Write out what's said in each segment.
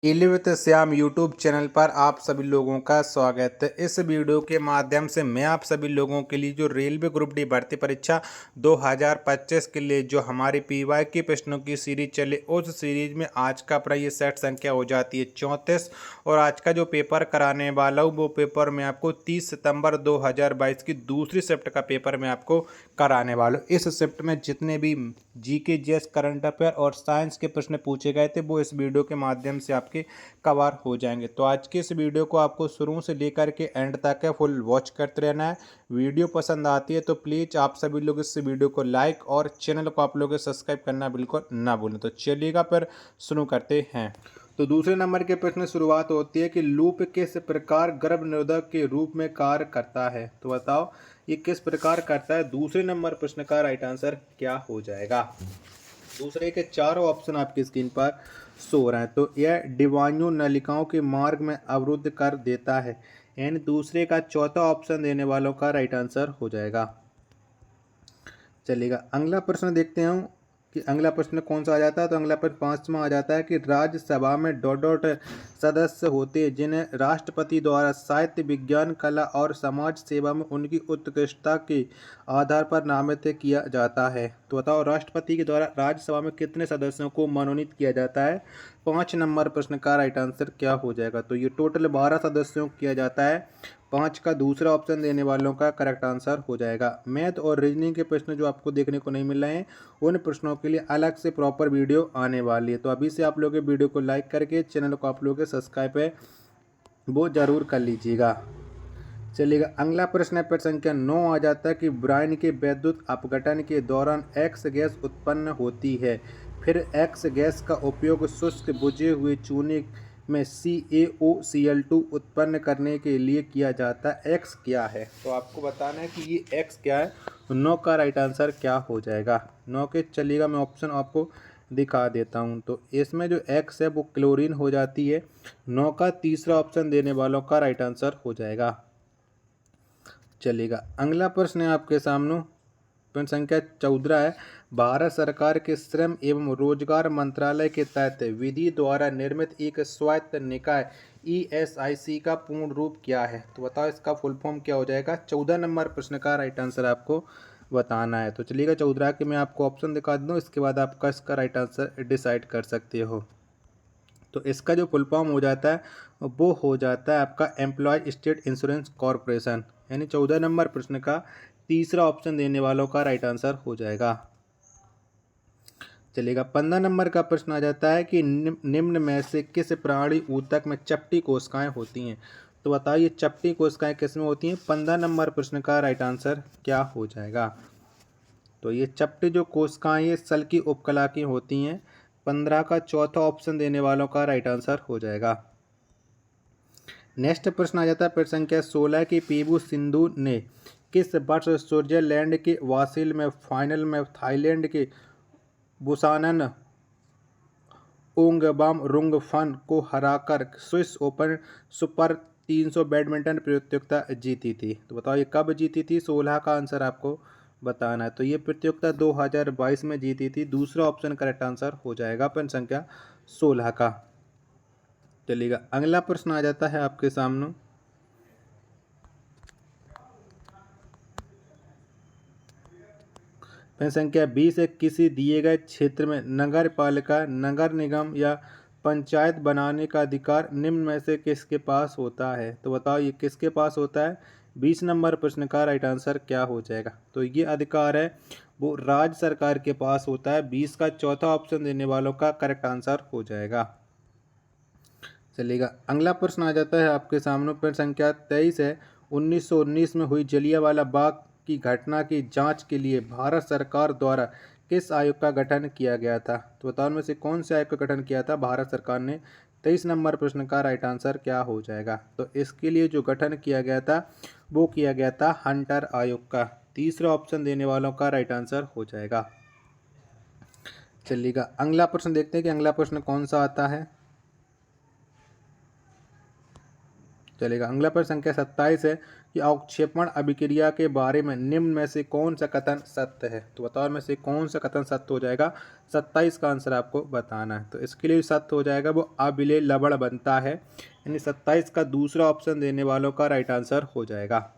ईली with Shyam YouTube channel पर आप सभी लोगों का स्वागत है। इस वीडियो के माध्यम से मैं आप सभी लोगों के लिए जो रेलवे ग्रुप डी भर्ती परीक्षा 2025 के लिए जो हमारी पीवाई की प्रश्नों की सीरीज चले, उस सीरीज में आज का अपना ये सेट संख्या हो जाती है 34। और आज का जो पेपर कराने वाला हूँ वो पेपर मैं आपको 30 सितंबर 2022 की दूसरी शिफ्ट का पेपर मैं आपको कराने वाला हूँ। इस शिफ्ट में जितने भी जीके, जीएस, करंट अफेयर और साइंस के प्रश्न पूछे गए थे वो इस वीडियो के माध्यम से आपके कवर हो जाएंगे। तो आज के इस वीडियो को आपको शुरू से लेकर के एंड तक है फुल वॉच करते रहना है। वीडियो पसंद आती है तो प्लीज़ आप सभी लोग इस वीडियो को लाइक और चैनल को आप लोग सब्सक्राइब करना बिल्कुल ना भूलें। तो चलिएगा फिर शुरू करते हैं। तो दूसरे नंबर के प्रश्न शुरुआत होती है कि लूप किस प्रकार गर्भ निरोधक के रूप में कार्य करता है। तो बताओ ये किस प्रकार करता है। दूसरे नंबर प्रश्न का राइट आंसर क्या हो जाएगा। दूसरे के चारों ऑप्शन आपकी स्क्रीन पर सो रहे हैं। तो यह डिवाइनो नलिकाओं के मार्ग में अवरुद्ध कर देता है, यानी दूसरे का चौथा ऑप्शन देने वालों का राइट आंसर हो जाएगा। चलिएगा अगला प्रश्न देखते हैं कि अगला प्रश्न कौन सा आ जाता है। तो अगला प्रश्न पांचवा आ जाता है कि राज्यसभा में डॉट डॉट सदस्य होते हैं जिन्हें राष्ट्रपति द्वारा साहित्य, विज्ञान, कला और समाज सेवा में उनकी उत्कृष्टता के आधार पर नामित किया जाता है। तो बताओ राष्ट्रपति के द्वारा राज्यसभा में कितने सदस्यों को मनोनीत किया जाता है। 5 नंबर प्रश्न का राइट आंसर क्या हो जाएगा। तो ये टोटल 12 सदस्यों को किया जाता है। 5 का दूसरा ऑप्शन देने वालों का करेक्ट आंसर हो जाएगा। मैथ और रीजनिंग के प्रश्न जो आपको देखने को नहीं मिल रहे हैं उन प्रश्नों के लिए अलग से प्रॉपर वीडियो आने वाली है। तो अभी से आप लोग वीडियो को लाइक करके चैनल को आप लोग सब्सक्राइब है वो ज़रूर कर लीजिएगा। चलिएगा अगला प्रश्न है प्रश्न संख्या 9 आ जाता है कि ब्रायन के विद्युत अपघटन के दौरान एक्स गैस उत्पन्न होती है, फिर एक्स गैस का उपयोग शुष्क बुझे हुए चूने में CaOCl2 उत्पन्न करने के लिए किया जाता है। एक्स क्या है तो आपको बताना है कि ये एक्स क्या है। 9 का राइट आंसर क्या हो जाएगा। 9 के चलिएगा मैं ऑप्शन आपको दिखा देता हूँ। तो इसमें जो एक्स है वो क्लोरीन हो जाती है। 9 का तीसरा ऑप्शन देने वालों का राइट आंसर हो जाएगा। चलेगा अगला प्रश्न है आपके सामने प्रश्न संख्या 14 है। भारत सरकार के श्रम एवं रोजगार मंत्रालय के तहत विधि द्वारा निर्मित एक स्वायत्त निकाय ESIC का पूर्ण रूप क्या है। तो बताओ इसका फुल फॉर्म क्या हो जाएगा। 14 नंबर प्रश्न का राइट आंसर आपको बताना है। तो चलिएगा 14 के मैं आपको ऑप्शन दिखा दूँ, इसके बाद आपका इसका राइट आंसर डिसाइड कर सकते हो। तो इसका जो फुल फॉर्म हो जाता है वो हो जाता है आपका एम्प्लॉय स्टेट इंश्योरेंस कॉरपोरेशन, यानी 14 नंबर प्रश्न का तीसरा ऑप्शन देने वालों का राइट आंसर हो जाएगा। चलिएगा 15 नंबर का प्रश्न आ जाता है कि निम्न में से किस प्राणी ऊतक में चपटी कोशिकाएं होती हैं। तो बताइए चपटी कोशिकाएं किस में होती हैं। 15 नंबर प्रश्न का राइट आंसर क्या हो जाएगा। तो ये चपटी जो कोशिकाएं ये सल की उपकला की होती हैं। 15 का चौथा ऑप्शन देने वालों का राइट आंसर हो जाएगा। नेक्स्ट प्रश्न आ जाता है प्रश्न संख्या 16 की पीवी सिंधु ने किस वर्ष स्विट्जरलैंड के वासिल में फाइनल में थाईलैंड के बुसानन ओंगबाम को हराकर स्विस ओपन सुपर 300 बैडमिंटन प्रतियोगिता जीती थी। तो बताओ ये कब जीती थी। 16 का आंसर आपको बताना है। तो ये प्रतियोगिता 2022 में जीती थी। दूसरा ऑप्शन करेक्ट आंसर हो जाएगा प्रश्न संख्या 16 का। चलिएगा अगला प्रश्न आ जाता है आपके सामने प्रश्न संख्या 20 है। किसी दिए गए क्षेत्र में नगर पालिका, नगर निगम या पंचायत बनाने का अधिकार निम्न में से किसके पास होता है। तो बताओ ये किसके पास होता है। 20 नंबर प्रश्न का राइट आंसर क्या हो जाएगा। तो ये अधिकार है वो राज्य सरकार के पास होता है। 20 का चौथा ऑप्शन देने वालों का करेक्ट आंसर हो जाएगा। चलिएगा अगला प्रश्न आ जाता है आपके सामने प्रश्न संख्या 23 है। 1919 में हुई जलियांवाला बाग की घटना की जांच के लिए भारत सरकार द्वारा किस आयोग का गठन किया गया था। तो बताओ में से कौन से आयोग का गठन किया था भारत सरकार ने। 23 नंबर प्रश्न का राइट आंसर क्या हो जाएगा। तो इसके लिए जो गठन किया गया था वो किया गया था हंटर आयोग का। तीसरा ऑप्शन देने वालों का राइट आंसर हो जाएगा। चलिएगा अगला प्रश्न देखते हैं कि अगला प्रश्न कौन सा आता है। चलेगा अगला प्रश्न संख्या 27 है। कि अवक्षेपण अभिक्रिया के बारे में निम्न में से कौन सा कथन सत्य है। तो बताओ में से कौन सा कथन सत्य हो जाएगा। 27 का आंसर आपको बताना है। तो इसके लिए सत्य हो जाएगा वो अविलेय लवण बनता है, यानी 27 का दूसरा ऑप्शन देने वालों का राइट आंसर हो जाएगा।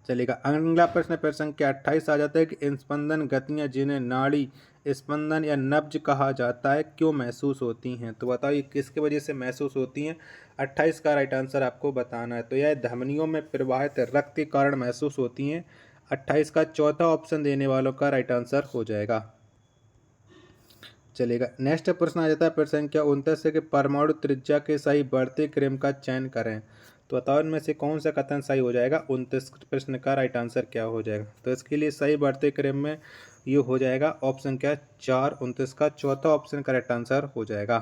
चलेगा। अगला प्रश्न प्रश्न संख्या 28 आ जाता है कि स्पंदन गतियाँ जिन्हें नाड़ी स्पंदन या नब्ज कहा जाता है क्यों महसूस होती हैं। तो बताओ ये किसके वजह से महसूस होती हैं। 28 का राइट आंसर आपको बताना है। तो यह धमनियों में प्रवाहित रक्त के कारण महसूस होती हैं। 28 का चौथा ऑप्शन देने वालों का राइट आंसर हो जाएगा। चलेगा। नेक्स्ट प्रश्न आ जाता है प्रश्न संख्या 29 से कि परमाणु त्रिज्या के सही बढ़ते क्रम का चयन करें। तो बताओ इनमें से कौन सा कथन सही हो जाएगा। 29 प्रश्न का राइट आंसर क्या हो जाएगा। तो इसके लिए सही बढ़ते क्रम में ये हो जाएगा ऑप्शन क्या 4। 29 का चौथा ऑप्शन करेक्ट आंसर हो जाएगा।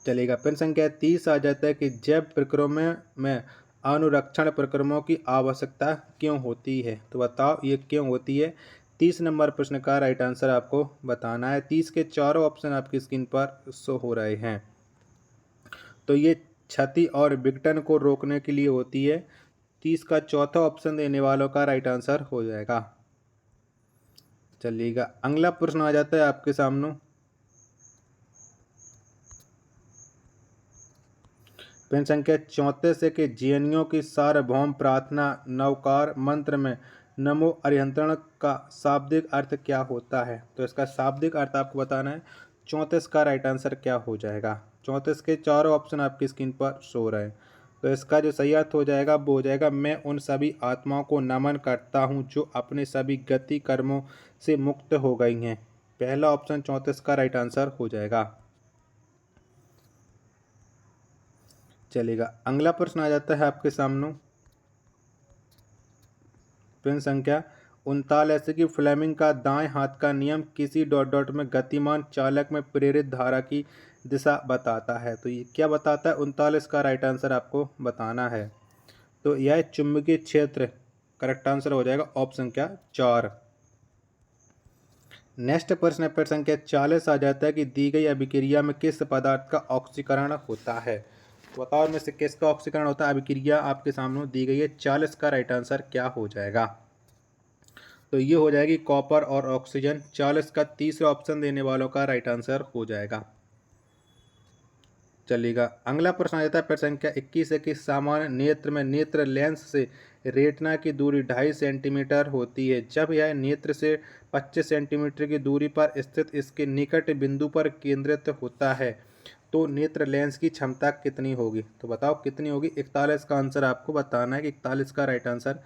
चलेगा। प्रश्न संख्या 30 आ जाता है कि जैव प्रक्रमों में अनुरक्षण प्रक्रमों की आवश्यकता क्यों होती है। तो बताओ ये क्यों होती है। 30 नंबर प्रश्न का राइट आंसर आपको बताना है। 30 के चारों ऑप्शन आपकी स्क्रीन पर शो हो रहे हैं। तो ये क्षति और विघटन को रोकने के लिए होती है। 30 का चौथा ऑप्शन देने वालों का राइट आंसर हो जाएगा। चलिएगा। अगला प्रश्न आ जाता है आपके सामने प्रश्न संख्या 34 है कि जैनियों की सार्वभौम प्रार्थना नवकार मंत्र में नमो अरिहंतरण का शाब्दिक अर्थ क्या होता है। तो इसका शाब्दिक अर्थ आपको बताना है। 34 का राइट आंसर क्या हो जाएगा। 34 के चारों ऑप्शन आपकी स्क्रीन पर शो रहे हैं। तो इसका जो सही अर्थ हो जाएगा वो हो जाएगा मैं उन सभी आत्माओं को नमन करता हूँ जो अपने सभी गति कर्मों से मुक्त हो गई हैं। पहला ऑप्शन 34 का राइट आंसर हो जाएगा। चलेगा। अगला प्रश्न आ जाता है आपके सामने प्रश्न संख्या 39 की फ्लेमिंग का दाएं हाथ का नियम किसी डॉट डॉट में गतिमान चालक में प्रेरित धारा की दिशा बताता है। तो ये क्या बताता है। 39 का राइट आंसर आपको बताना है। तो यह चुंबकीय क्षेत्र करेक्ट आंसर हो जाएगा ऑप्शन क्या 4। नेक्स्ट प्रश्न प्रश्न संख्या 40 आ जाता है कि दी गई अभिक्रिया में किस पदार्थ का ऑक्सीकरण होता है। तो बताओ में से किसका ऑक्सीकरण होता है। अभिक्रिया आपके सामने दी गई है। 40 का राइट आंसर क्या हो जाएगा। तो ये हो जाएगी कॉपर और ऑक्सीजन। 40 का तीसरा ऑप्शन देने वालों का राइट आंसर हो जाएगा। चलेगा। अगला प्रश्न आ जाता है प्रश्न संख्या 21 है कि सामान्य नेत्र में नेत्र लेंस से रेटिना की दूरी 2.5 सेंटीमीटर होती है। जब यह नेत्र से 25 सेंटीमीटर की दूरी पर स्थित इसके निकट बिंदु पर केंद्रित होता है तो नेत्र लेंस की क्षमता कितनी होगी। तो बताओ कितनी होगी। 41 का आंसर आपको बताना है कि 41 का राइट आंसर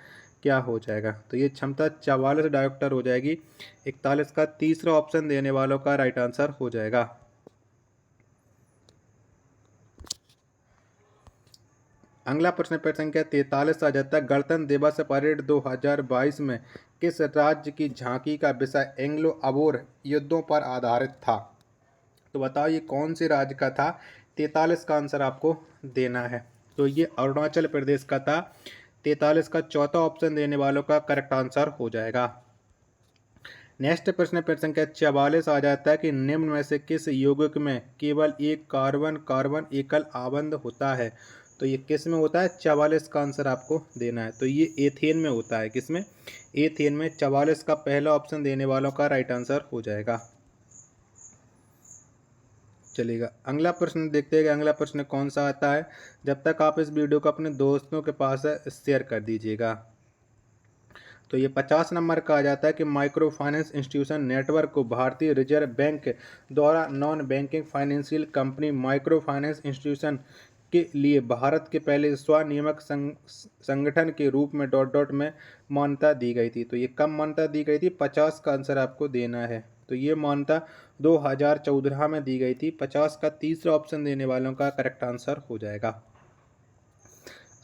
क्या हो जाएगा। तो ये क्षमता 44 डायोप्टर हो जाएगी। 41 का तीसरा ऑप्शन देने वालों का राइट आंसर हो जाएगा। अगला प्रश्न प्रश्न संख्या 43 आ जाता है गणतंत्र दिवस परेड 2022 में किस राज्य की झांकी का विषय एंग्लो अबोर युद्धों पर आधारित था। तो बताओ ये कौन से राज्य का था। 43 का आंसर आपको देना है। तो ये अरुणाचल प्रदेश का था। 43 का चौथा ऑप्शन देने वालों का करेक्ट आंसर हो जाएगा। नेक्स्ट प्रश्न प्रश्न संख्या 44 आ जाता है कि निम्न में से किस यौगिक में केवल एक कार्बन कार्बन एकल आबंध होता है। तो ये किस में होता है। 44 का आंसर आपको देना है। तो ये एथेन में होता है। किसमें। एथेन में। 44 का पहला ऑप्शन देने वालों का राइट आंसर हो जाएगा। चलेगा। अगला प्रश्न देखते हैं कि अगला प्रश्न कौन सा आता है। जब तक आप इस वीडियो को अपने दोस्तों के पास शेयर कर दीजिएगा। तो ये 50 नंबर का आ जाता है कि माइक्रो फाइनेंस इंस्टीट्यूशन नेटवर्क को भारतीय रिजर्व बैंक द्वारा non banking financial company micro finance institution के लिए भारत के पहले स्वनियामक संगठन के रूप में डॉट डॉट में मान्यता दी गई थी। तो ये कब मान्यता दी गई थी। 50 का आंसर आपको देना है। तो ये मान्यता 2014 में दी गई थी। 50 का तीसरा ऑप्शन देने वालों का करेक्ट आंसर हो जाएगा।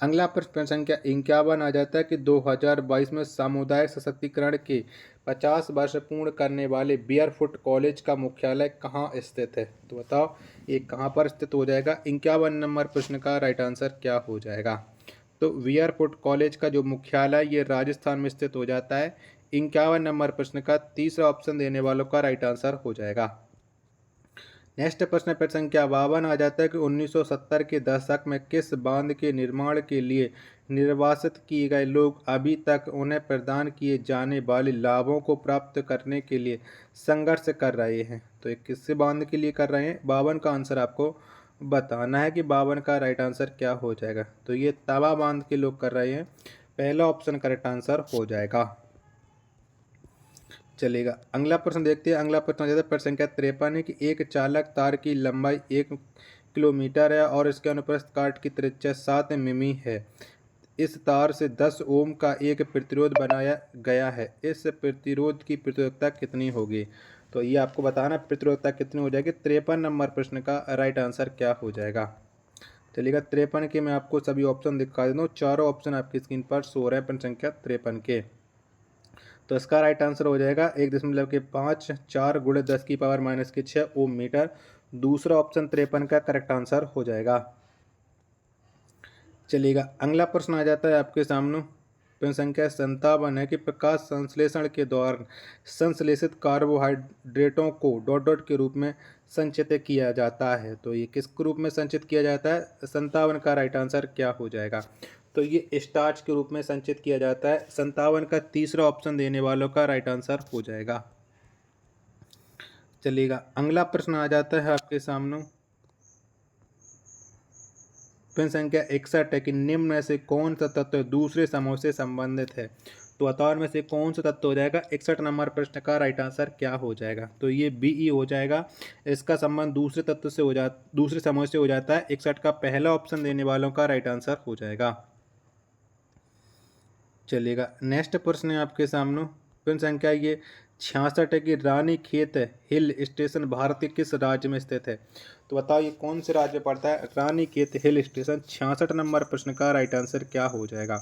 अगला प्रश्न संख्या 51 आ जाता है कि 2022 में सामुदायिक सशक्तिकरण के 50 वर्ष पूर्ण करने वाले बियरफुट कॉलेज का मुख्यालय कहाँ स्थित है। तो बताओ ये कहाँ पर स्थित हो जाएगा। 51 नंबर प्रश्न का राइट आंसर क्या हो जाएगा। तो बियरफुट कॉलेज का जो मुख्यालय ये राजस्थान में स्थित हो जाता है। 51 नंबर प्रश्न का तीसरा ऑप्शन देने वालों का राइट आंसर हो जाएगा। नेक्स्ट प्रश्न प्रश्न संख्या 52 आ जाता है कि 1970 के दशक में किस बांध के निर्माण के लिए निर्वासित किए गए लोग अभी तक उन्हें प्रदान किए जाने वाले लाभों को प्राप्त करने के लिए संघर्ष कर रहे हैं। तो ये किस बांध के लिए कर रहे हैं? 52 का आंसर आपको बताना है कि 52 का राइट आंसर क्या हो जाएगा। तो ये तवा बांध के लोग कर रहे हैं, पहला ऑप्शन करेक्ट आंसर हो जाएगा। चलेगा, अगला प्रश्न देखते हैं। अगला प्रश्न आ जाता है प्रश्न संख्या 53 है कि एक चालक तार की लंबाई 1 किलोमीटर है और इसके अनुप्रस्थ काट की त्रिज्या 7 मिमी है। इस तार से 10 ओम का एक प्रतिरोध बनाया गया है। इस प्रतिरोध की प्रतिरोधकता कितनी होगी? तो ये आपको बताना प्रतिरोधकता कितनी हो जाएगी। 53 नंबर प्रश्न का राइट आंसर क्या हो जाएगा। चलिएगा, 53 के मैं आपको सभी ऑप्शन दिखा देता हूँ। चारों ऑप्शन आपकी स्क्रीन पर सो रहे हैं प्रश्न संख्या 53 के। तो इसका राइट आंसर हो जाएगा 1.5 4 × 10⁻⁻6 ओम मीटर। दूसरा ऑप्शन 53 का करेक्ट आंसर हो जाएगा। चलिएगा, अगला प्रश्न आ जाता है आपके सामने। प्रश्न संख्या 57 है कि प्रकाश संश्लेषण के दौरान संश्लेषित कार्बोहाइड्रेटों को डॉट डॉट के रूप में संचित किया जाता है। तो ये किस रूप में संचित किया जाता है? 57 का राइट आंसर क्या हो जाएगा। तो ये स्टार्च के रूप में संचित किया जाता है। 57 का तीसरा ऑप्शन देने वालों का राइट आंसर हो जाएगा। चलिएगा, अगला प्रश्न आ जाता है आपके सामने। प्रश्न संख्या 61 है कि निम्न में से कौन सा तत्व दूसरे समूह से संबंधित है। तो बताओ में से कौन सा तत्व हो जाएगा। 61 नंबर प्रश्न का राइट आंसर क्या हो जाएगा। तो ये Be हो जाएगा। इसका संबंध दूसरे तत्व से दूसरे समूह से हो जाता है। 61 का पहला ऑप्शन देने वालों का राइट आंसर हो जाएगा। चलिएगा, नेक्स्ट प्रश्न है आपके सामने। प्रश्न संख्या ये 66 है कि रानीखेत हिल स्टेशन भारत के किस राज्य में स्थित है। तो बताओ ये कौन से राज्य में पड़ता है रानीखेत हिल स्टेशन। 66 नंबर प्रश्न का राइट आंसर क्या हो जाएगा।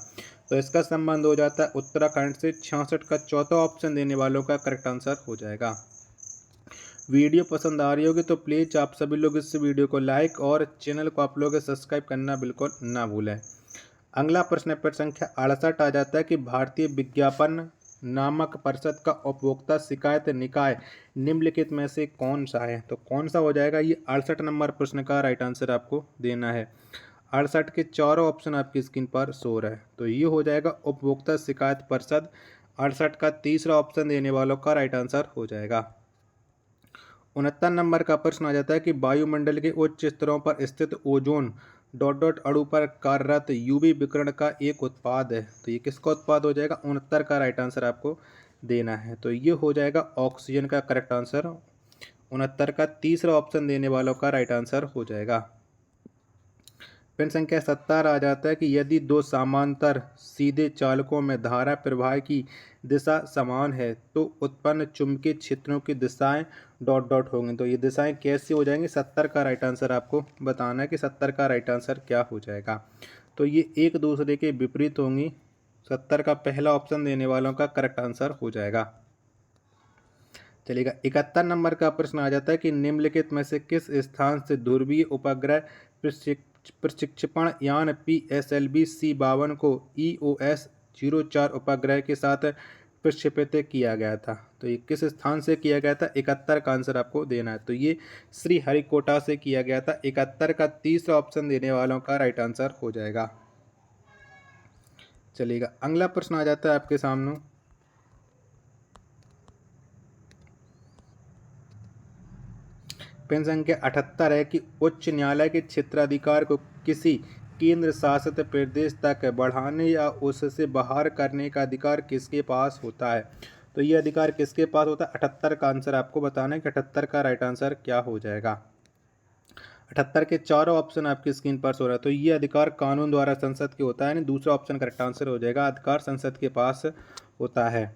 तो इसका संबंध हो जाता है उत्तराखंड से। 66 का चौथा ऑप्शन देने वालों का करेक्ट आंसर हो जाएगा। वीडियो पसंद आ रही होगी तो प्लीज़ आप सभी लोग इस वीडियो को लाइक और चैनल को आप लोग सब्सक्राइब करना बिल्कुल ना भूलें। अगला प्रश्न प्रश्न संख्या 68 आ जाता है कि भारतीय विज्ञापन नामक परिषद का उपभोक्ता शिकायत निकाय निम्नलिखित में से कौन सा है। तो कौन सा हो जाएगा। ये 68 नंबर प्रश्न का राइट आंसर आपको देना है। 68 के चारों ऑप्शन आपकी स्क्रीन पर शो रहा है। तो ये हो जाएगा उपभोक्ता शिकायत परिषद। 68 का तीसरा ऑप्शन देने वालों का राइट आंसर हो जाएगा। 69 नंबर का प्रश्न आ जाता है कि वायुमंडल के उच्च स्तरों पर स्थित ओजोन डॉट डॉट अणु पर कार्यरत यूवी विकिरण का एक उत्पाद है। तो ये किसका उत्पाद हो जाएगा। 69 का राइट आंसर आपको देना है। तो ये हो जाएगा ऑक्सीजन का करेक्ट आंसर। 69 का तीसरा ऑप्शन देने वालों का राइट आंसर हो जाएगा। प्रश्न संख्या 70 आ जाता है कि यदि दो समांतर सीधे चालकों में धारा प्रवाह की दिशा समान है तो उत्पन्न चुंबकीय क्षेत्रों की दिशाएं डॉट डॉट होंगी। तो ये दिशाएं कैसी हो जाएंगी। 70 का राइट आंसर आपको बताना है कि 70 का राइट आंसर क्या हो जाएगा। तो ये एक दूसरे के विपरीत होंगी। 70 का पहला ऑप्शन देने वालों का करेक्ट आंसर हो जाएगा। चलिएगा, 71 नंबर का प्रश्न आ जाता है कि निम्नलिखित में से किस स्थान से ध्रुवीय उपग्रह प्रक्षेपण यान PSLV C52 को EOS 04 उपग्रह के साथ प्रक्षेपित किया गया था। तो ये किस स्थान से किया गया था। 71 का आंसर आपको देना है। तो ये श्रीहरिकोटा से किया गया था। 71 का तीसरा ऑप्शन देने वालों का राइट आंसर हो जाएगा। चलिएगा, अगला प्रश्न आ जाता है आपके सामने। प्रश्न संख्या 78 है कि उच्च न्यायालय के क्षेत्राधिकार को किसी केंद्र शासित प्रदेश तक बढ़ाने या उससे बाहर करने का अधिकार किसके पास होता है। तो ये अधिकार किसके पास होता है। 78 का आंसर आपको बताना है कि 78 का राइट आंसर क्या हो जाएगा। 78 के चारों ऑप्शन आपकी स्क्रीन पर हो रहा है। तो ये अधिकार कानून द्वारा संसद के होता है, यानी दूसरा ऑप्शन करेक्ट आंसर हो जाएगा। अधिकार संसद के पास होता है।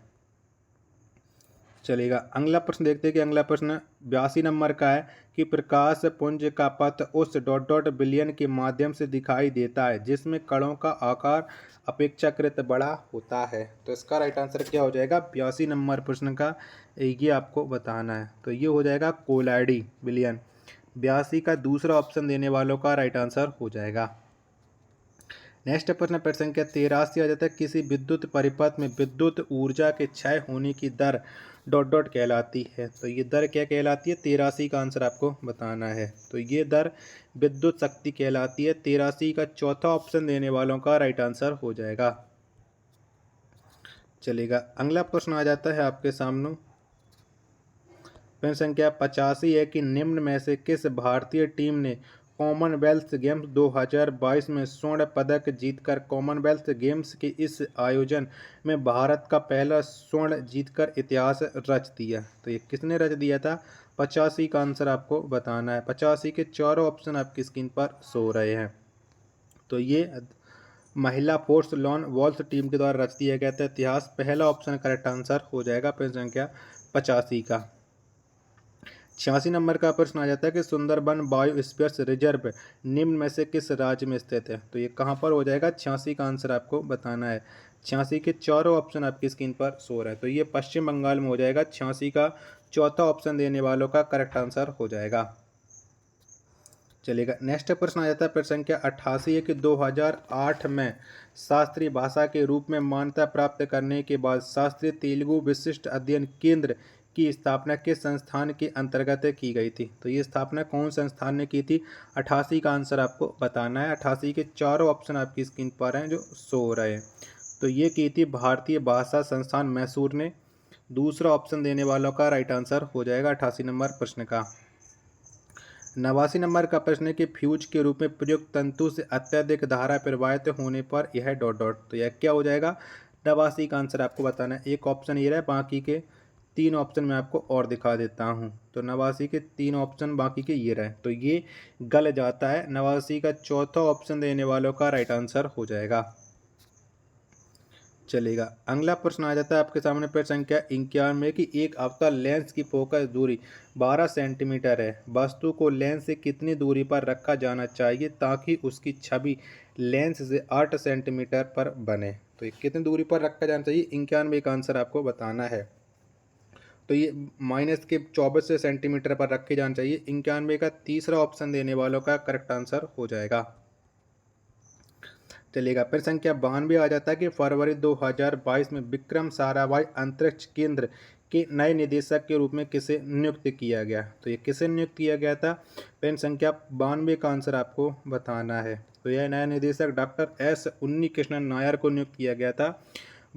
चलेगा, अगला प्रश्न देखते हैं कि अगला प्रश्न 82 नंबर का है कि प्रकाश पुंज का पथ उस डॉट डॉट बिलियन के माध्यम से दिखाई देता है जिसमें कणों का आकार अपेक्षाकृत बड़ा होता है। तो इसका राइट आंसर क्या हो जाएगा। 82 नंबर प्रश्न का ये आपको बताना है। तो ये हो जाएगा कोलाइडी बिलियन। 82 का दूसरा ऑप्शन देने वालों का राइट आंसर हो जाएगा। नेक्स्ट प्रश्न प्रश्न संख्या 83 आ जाता है, किसी विद्युत परिपथ में विद्युत ऊर्जा के क्षय होने की दर डॉट डॉट कहलाती है। तो ये दर क्या कहलाती है? 83 का आंसर आपको बताना है। तो ये दर विद्युत शक्ति कहलाती है। 83 का चौथा ऑप्शन देने वालों का राइट आंसर हो जाएगा। चलेगा, अगला प्रश्न आ जाता है आपके सामने। प्रश्न संख्या 85 है कि निम्न में से किस भारतीय टीम ने कॉमनवेल्थ गेम्स 2022 में स्वर्ण पदक जीतकर कॉमनवेल्थ गेम्स के इस आयोजन में भारत का पहला स्वर्ण जीतकर इतिहास रच दिया? तो ये किसने रच दिया था? 85 का आंसर आपको बताना है। 85 के चारों ऑप्शन आपकी स्क्रीन पर शो हो रहे हैं। तो ये महिला फोर्स लॉन वॉल्स टीम के द्वारा रच दिया गया था इतिहास। पहला ऑप्शन करेक्ट आंसर हो जाएगा प्रश्न संख्या 85 का। 86 नंबर का प्रश्न आ जाता है कि सुंदरबन बायोस्फीयर्स रिजर्व निम्न में से किस राज्य में स्थित है? तो ये कहाँ पर हो जाएगा? 86 का आंसर आपको बताना है। 86 के चारों ऑप्शन आपकी स्क्रीन पर शो रहा है। तो ये पश्चिम बंगाल में हो जाएगा। 86 का चौथा ऑप्शन देने वालों का करेक्ट आंसर हो जाएगा। चलेगा, नेक्स्ट प्रश्न आ जाता है प्रश्न संख्या 88 है कि 2008 में शास्त्रीय भाषा के रूप में मान्यता प्राप्त करने के बाद शास्त्रीय तेलुगु विशिष्ट अध्ययन केंद्र की स्थापना किस संस्थान के अंतर्गत की गई थी? तो ये स्थापना कौन संस्थान ने की थी? 88 का आंसर आपको बताना है। 88 के चारों ऑप्शन आपकी स्क्रीन पर हैं जो शो हो रहे हैं। तो ये की थी भारतीय भाषा संस्थान मैसूर ने। दूसरा ऑप्शन देने वालों का राइट आंसर हो जाएगा 88 नंबर प्रश्न का। 89 नंबर का प्रश्न है कि फ्यूज के रूप में प्रयुक्त तंतु से अत्यधिक धारा प्रवाहित होने पर यह डॉट डॉट। तो यह क्या हो जाएगा? 89 का आंसर आपको बताना है। एक ऑप्शन ये रहा, बाकी के 3 ऑप्शन मैं आपको और दिखा देता हूँ। तो 89 के 3 ऑप्शन बाकी के ये रहे। तो ये गल जाता है। 89 का चौथा ऑप्शन देने वालों का राइट आंसर हो जाएगा। चलेगा, अगला प्रश्न आ जाता है आपके सामने प्रश्न संख्या 91 की एक अवतल लेंस की फोकस दूरी 12 सेंटीमीटर है। वस्तु को लेंस से कितनी दूरी पर रखा जाना चाहिए ताकि उसकी छवि लेंस से 8 सेंटीमीटर पर बने? तो ये कितनी दूरी पर रखा जाना चाहिए? 91 का आंसर आपको बताना है। तो ये माइनस के 24 सेंटीमीटर पर रखे जाना चाहिए। 91 का तीसरा ऑप्शन देने वालों का करेक्ट आंसर हो जाएगा। चलेगा, फिर संख्या 92 आ जाता है कि फरवरी 2022 में विक्रम साराभाई अंतरिक्ष केंद्र के नए निदेशक के रूप में किसे नियुक्त किया गया? तो ये किसे नियुक्त किया गया था? पेन संख्या 92 का आंसर आपको बताना है। तो यह नया निदेशक डॉक्टर एस उन्नी कृष्णन नायर को नियुक्त किया गया था।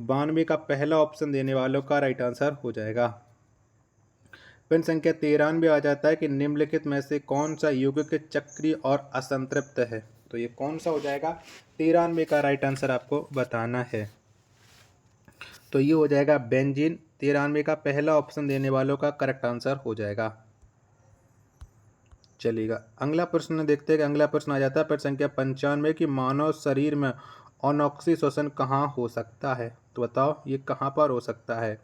92 का पहला ऑप्शन देने वालों का राइट आंसर हो जाएगा। पेन संख्या 93 आ जाता है कि निम्नलिखित में से कौन सा यौगिक चक्रीय और असंतृप्त है? तो ये कौन सा हो जाएगा? 93 का राइट आंसर आपको बताना है। तो ये हो जाएगा बेंजीन। 93 का पहला ऑप्शन देने वालों का करेक्ट आंसर हो जाएगा। चलेगा, अगला प्रश्न देखते हैं कि अगला प्रश्न आ जाता है प्रश्न संख्या 95 कि मानव शरीर में अनॉक्सी श्वसन कहाँ हो सकता है? तो बताओ ये कहाँ पर हो सकता है?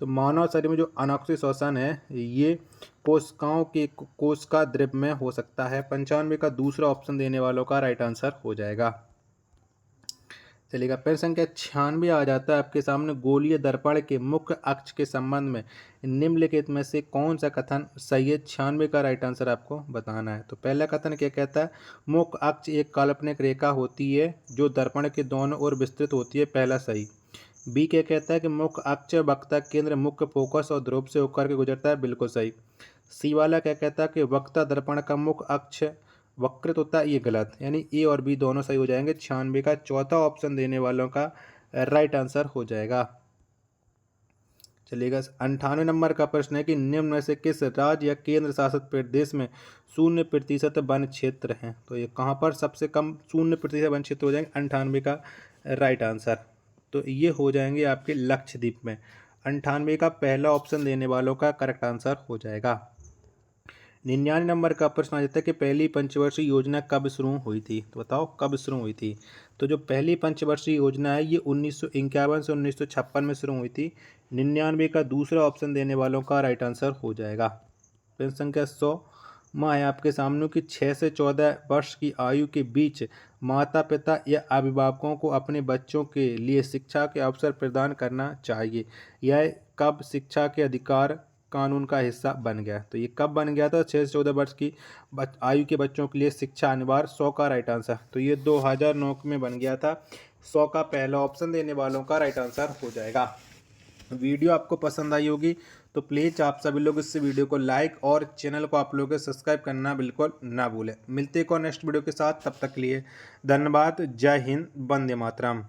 तो मानव शरीर में जो अनॉक्सी श्वसन है ये कोशिकाओं के कोशिका द्रव्य में हो सकता है। 95 का दूसरा ऑप्शन देने वालों का राइट आंसर हो जाएगा। चलेगा, प्रश्न संख्या 96 आ जाता है आपके सामने गोलीय दर्पण के मुख्य अक्ष के संबंध में निम्नलिखित में से कौन सा कथन सही है? 96 का राइट आंसर आपको बताना है। तो पहला कथन क्या कहता है? मुख्य अक्ष एक काल्पनिक रेखा होती है जो दर्पण के दोनों ओर विस्तृत होती है। पहला सही। बी क्या कहता है कि मुख्य अक्ष वक्ता केंद्र मुख्य फोकस और ध्रुव से होकर के गुजरता है। बिल्कुल सही। सी वाला क्या कहता है कि वक्ता दर्पण का मुख्य अक्ष वक्रित होता है। ये गलत, यानी ए और बी दोनों सही हो जाएंगे। 96 का चौथा ऑप्शन देने वालों का राइट आंसर हो जाएगा। चलिएगा, 98 नंबर का प्रश्न है कि निम्न में से किस राज्य या केंद्र शासित प्रदेश में 0% वन क्षेत्र है? तो ये कहाँ पर सबसे कम 0% वन क्षेत्र हो जाएंगे? 98 का राइट आंसर। तो ये हो जाएंगे आपके लक्षद्वीप में। 98 का पहला ऑप्शन देने वालों का करेक्ट आंसर हो जाएगा। 99 नंबर का प्रश्न आ जाता है कि पहली पंचवर्षीय योजना कब शुरू हुई थी? तो बताओ कब शुरू हुई थी? तो जो पहली पंचवर्षीय योजना है ये 1951 से 1956 में शुरू हुई थी। 99 का दूसरा ऑप्शन देने वालों का राइट आंसर हो जाएगा। प्रश्न संख्या 100 माँ है आपके सामने कि 6 से 14 वर्ष की आयु के बीच माता पिता या अभिभावकों को अपने बच्चों के लिए शिक्षा के अवसर प्रदान करना चाहिए। यह कब शिक्षा के अधिकार कानून का हिस्सा बन गया। तो ये कब बन गया था? 6 से 14 वर्ष की आयु के बच्चों के लिए शिक्षा अनिवार्य। 100 का राइट आंसर। तो ये 2009 में बन गया था। 100 का पहला ऑप्शन देने वालों का राइट आंसर हो जाएगा। वीडियो आपको पसंद आई होगी तो प्लीज़ आप सभी लोग इस वीडियो को लाइक और चैनल को आप लोगों को सब्सक्राइब करना बिल्कुल ना भूलें। मिलते हैं नेक्स्ट वीडियो के साथ, तब तक के लिए धन्यवाद। जय हिंद, वंदे मातरम।